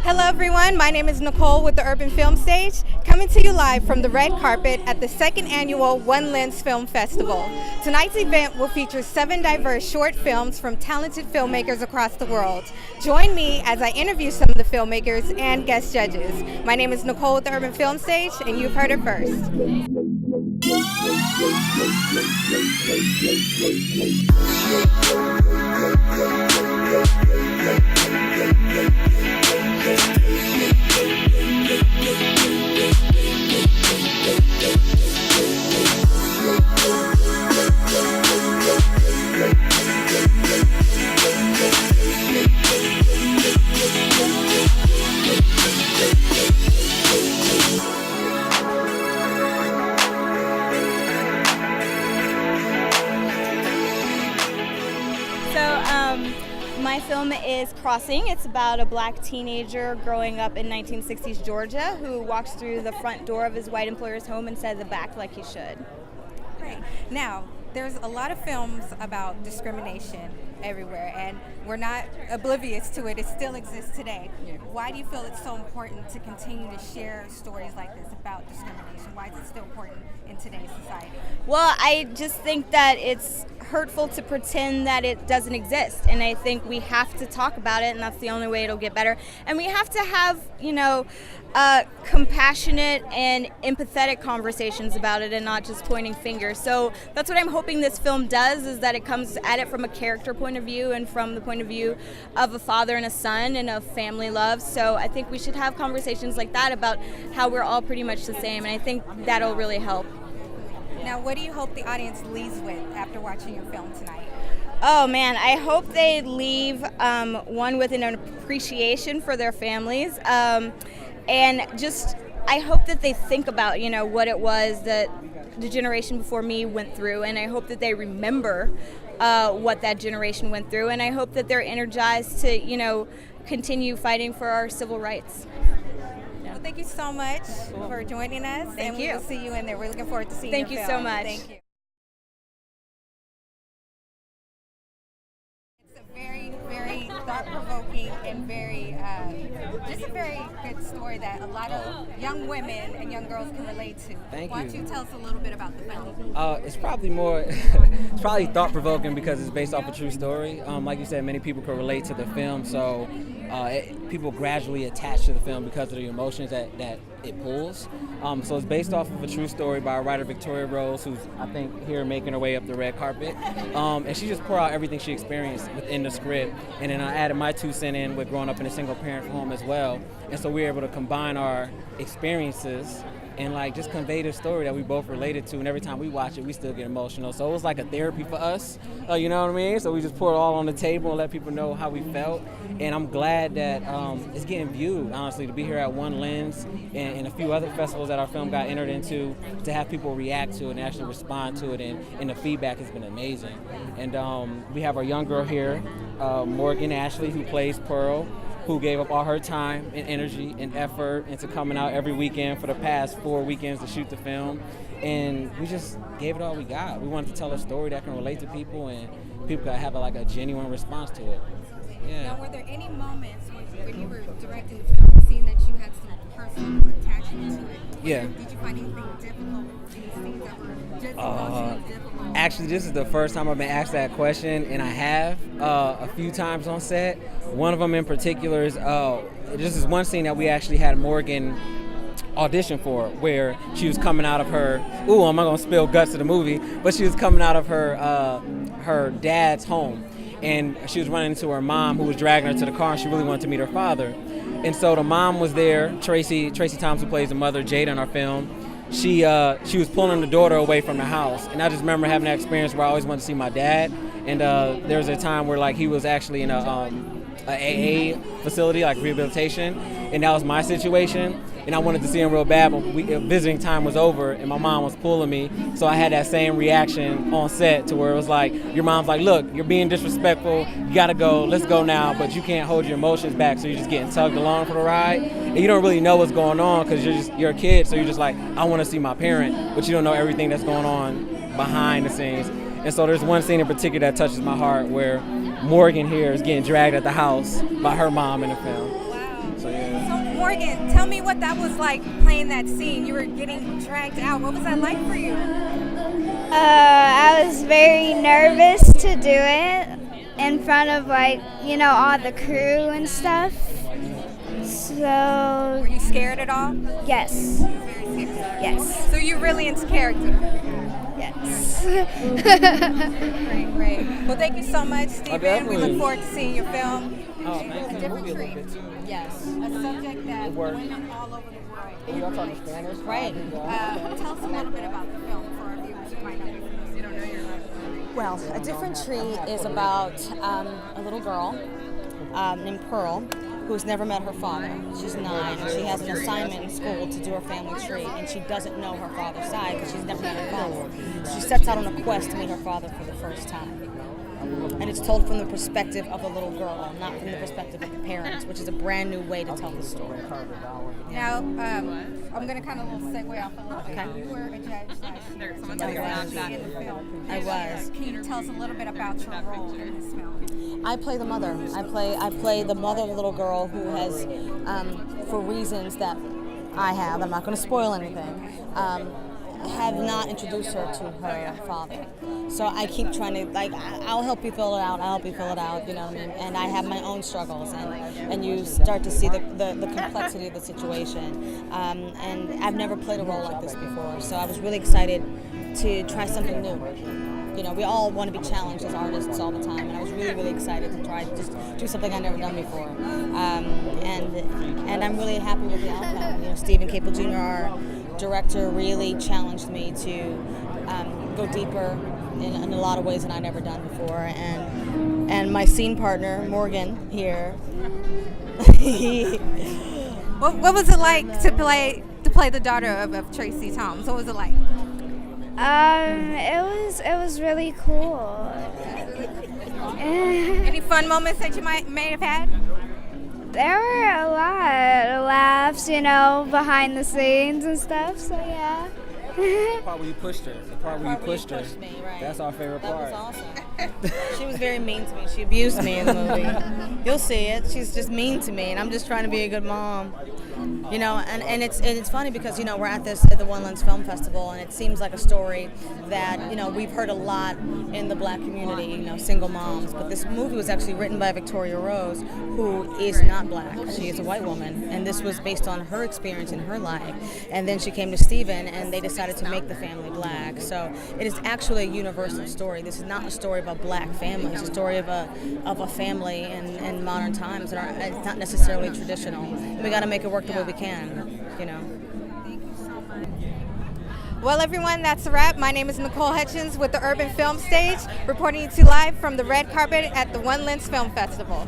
Hello everyone, my name is Nycole with the Urban Film Stage, coming to you live from the red carpet at the second annual One Lens Film Festival. Tonight's event will feature 7 diverse short films from talented filmmakers across the world. Join me as I interview some of the filmmakers and guest judges. My name is Nycole with the Urban Film Stage, and you've heard it first. My film is Crossing. It's about a black teenager growing up in 1960s Georgia who walks through the front door of his white employer's home and says it back like he should. Great. Now, there's a lot of films about discrimination everywhere, and we're not oblivious to it. It still exists today. Why do you feel it's so important to continue to share stories like this about discrimination? Why is it still important in today's society? Well, I just think that it's hurtful to pretend that it doesn't exist, and I think we have to talk about it, and that's the only way it'll get better. And we have to have, compassionate and empathetic conversations about it and not just pointing fingers. So that's what I'm hoping this film does, is that it comes at it from a character point of view and from the point of view of a father and a son and of family love. So I think we should have conversations like that about how we're all pretty much the same, and I think that'll really help. Now, what do you hope the audience leaves with after watching your film tonight? Oh man, I hope they leave one with an appreciation for their families, and just I hope that they think about what it was that the generation before me went through, and I hope that they remember what that generation went through, and I hope that they're energized to continue fighting for our civil rights. Well, thank you so much for joining us. Thank you. We'll see you in there. We're looking forward to seeing Thank your you film. so much. Thank you. It's a very, very thought-provoking and just a very good story that a lot of young women and young girls can relate to. Thank Why you. don't you tell us a little bit about the film? It's probably more, it's probably thought-provoking because it's based off a true story. Like you said, many people can relate to the film, so people gradually attach to the film because of the emotions that it pulls. So it's based off of a true story by a writer, Victoria Rose, who's, I think, here making her way up the red carpet. And she just poured out everything she experienced within the script. And then I added my 2 cents in with growing up in a single-parent home as well. And so we were able to combine our experiences and just convey the story that we both related to, and every time we watch it, we still get emotional. So it was like a therapy for us, you know what I mean? So we just poured it all on the table and let people know how we felt, and I'm glad that it's getting viewed, honestly, to be here at One Lens and a few other festivals that our film got entered into, to have people react to it and actually respond to it, and the feedback has been amazing. And we have our young girl here, Morgan Ashley, who plays Pearl, who gave up all her time and energy and effort into coming out every weekend for the past 4 weekends to shoot the film. And we just gave it all we got. We wanted to tell a story that can relate to people, and people can have a genuine response to it. Yeah. Now, were there any moments when you were directing the film, seeing that you had some personal attachment to it? Yeah. Did you find anything difficult, any scenes that were just emotionally difficult? Actually, this is the first time I've been asked that question, and I have a few times on set. One of them in particular is this is one scene that we actually had Morgan audition for, where she was coming out of her, I'm not gonna spill guts of the movie, but she was coming out of her dad's home, and she was running into her mom, who was dragging her to the car, and she really wanted to meet her father. And so the mom was there, Tracy Thomas, who plays the mother, Jada, in our film. She was pulling the daughter away from the house, and I just remember having that experience where I always wanted to see my dad. And there was a time where he was actually in a AA facility, rehabilitation, and that was my situation. And I wanted to see him real bad, but visiting time was over, and my mom was pulling me, so I had that same reaction on set, to where it was your mom's look, you're being disrespectful, you gotta go, let's go now, but you can't hold your emotions back, so you're just getting tugged along for the ride, and you don't really know what's going on, because you're a kid, so you're just I want to see my parent, but you don't know everything that's going on behind the scenes. And so there's one scene in particular that touches my heart, where Morgan here is getting dragged at the house by her mom in the film. Wow. So yeah. So Morgan, tell me what that was like playing that scene. You were getting dragged out. What was that like for you? I was very nervous to do it in front of all the crew and stuff. So Were you scared at all? yes, yes, So you're really into character. yes. Great. Well, thank you so much, Stephen. We definitely. look forward to seeing your film. Oh, It's thank a you. different Movie a little treat. bit too. Yes. A subject that works. women all over the world. Y'all talking Spanish? Right. Tell us a little bit about the film for our viewers who might not be familiar. You don't know your life. Well, A Different Tree is about a little girl named Pearl who's never met her father. She's 9 and she has an assignment in school to do her family tree, and she doesn't know her father's side because she's never met her father. She sets out on a quest to meet her father for the first time. And it's told from the perspective of the little girl, not from the perspective of the parents, which is a brand new way to tell the story. Now, I'm going to kind of little segue off a little bit. Okay. You were a judge last year. In the film. I was. Can you tell us a little bit about your role in this film? I play the mother. I play the mother of the little girl who has, for reasons that I'm not going to spoil anything, have not introduced her to her father. So I keep trying to, I'll help you fill it out, you know what I mean? And I have my own struggles, and you start to see the complexity of the situation. And I've never played a role like this before, so I was really excited to try something new. You know, we all want to be challenged as artists all the time, and I was really, really excited to try to just do something I'd never done before. And I'm really happy with the outcome. You know, Stephen Capel Jr., our director, really challenged me to go deeper in a lot of ways that I'd never done before. And my scene partner, Morgan, here, What was it like to play the daughter of Tracy Thoms? What was it like? It was really cool. Any fun moments that you may have had? There were a lot of laughs, behind the scenes and stuff. So yeah. The part where you pushed her. The part where you pushed her. me, right. That's our favorite part. That was awesome. She was very mean to me. She abused me in the movie. You'll see it. She's just mean to me, and I'm just trying to be a good mom. You know, and it's funny because, we're at the One Lens Film Festival, and it seems like a story that, we've heard a lot in the black community, single moms. But this movie was actually written by Victoria Rose, who is not black. She is a white woman, and this was based on her experience in her life. And then she came to Stephen, and they decided to make the family black. So it is actually a universal story. This is not a story of a black family. It's a story of a family in modern times. And it's not necessarily traditional. We got to make it work the way we can, Well, everyone, that's a wrap. My name is Nycole Hutchens with the Urban Film Stage, reporting to you live from the red carpet at the One Lens Film Festival.